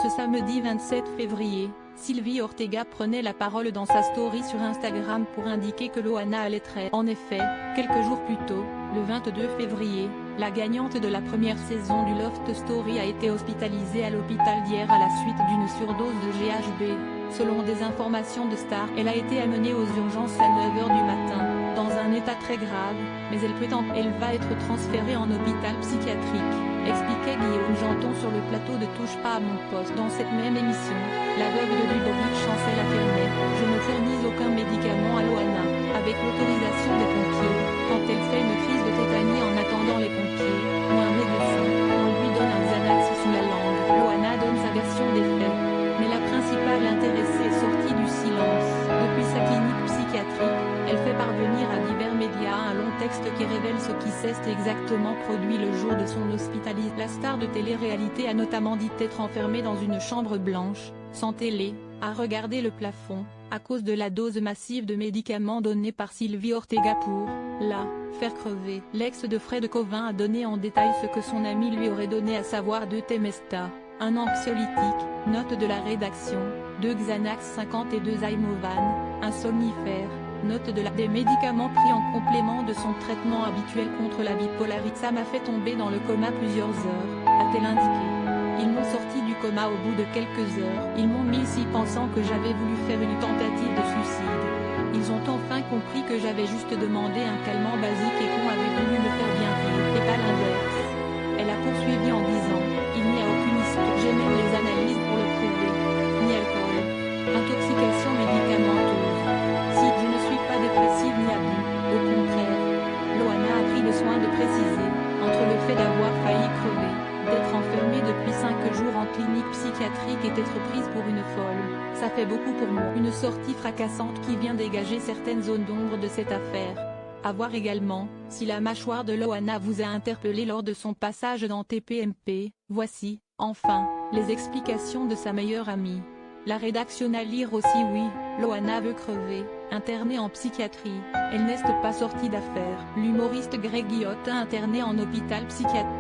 Ce samedi 27 février, Sylvie Ortega prenait la parole dans sa story sur Instagram pour indiquer que Loana allait très. En effet, quelques jours plus tôt, le 22 février, la gagnante de la première saison du Loft Story a été hospitalisée à l'hôpital d'hier à la suite d'une surdose de GHB. Selon des informations de Star, elle a été amenée aux urgences à 9 h du matin, dans un état très grave, mais elle va être transférée en hôpital psychiatrique, expliquait Guillaume Janton sur le plateau de Touche pas à mon poste. Dans cette même émission, la veuve de Ludovic Chancel affirmait « Je ne fournis aucun médicament à Loana, avec l'autorisation des pompiers. Quand elle fait une crise de tétanie en attendant les pompiers, ou un médecin, on lui donne un Xanax sous la langue. » Loana donne sa version des faits. Mais la principale intéressée est sortie du silence. Depuis sa clinique psychiatrique, elle fait parvenir à divers médias un long texte qui révèle ce qui s'est exactement produit le jour de son hospitalisation. La star de télé-réalité a notamment dit être enfermée dans une chambre blanche, sans télé, à regarder le plafond, à cause de la dose massive de médicaments donnée par Sylvie Ortega pour, la, faire crever. L'ex de Fred Covin a donné en détail ce que son ami lui aurait donné, à savoir 2 Temesta, un anxiolytique, note de la rédaction, 2 Xanax 50 et 2 Imovan, un somnifère, note de des médicaments pris en complément de son traitement habituel contre la bipolarité. Ça m'a fait tomber dans le coma plusieurs heures, a-t-elle indiqué. Ils m'ont sorti du coma au bout de quelques heures. Ils m'ont mis ici pensant que j'avais voulu faire une tentative de suicide. Ils ont enfin compris que j'avais juste demandé un calmant basique et qu'on avait voulu me faire bien vivre, et pas l'inverse. Elle a poursuivi en disant « Il n'y a aucune histoire, j'ai même les analyses pour le prouver. Ni alcool, intoxication médicamenteuse. Si je ne suis pas dépressive ni à bout, au contraire. » Loana a pris le soin de préciser, entre le fait d'avoir failli crever, d'être enfermée depuis 5 jours en clinique psychiatrique et d'être prise pour une folle, ça fait beaucoup pour moi. Une sortie fracassante qui vient dégager certaines zones d'ombre de cette affaire. À voir également, si la mâchoire de Loana vous a interpellé lors de son passage dans TPMP, voici, enfin, les explications de sa meilleure amie. La rédaction à lire aussi. Oui, Loana veut crever, internée en psychiatrie, elle n'est pas sortie d'affaire. L'humoriste Greg Guillotin interné en hôpital psychiatrique.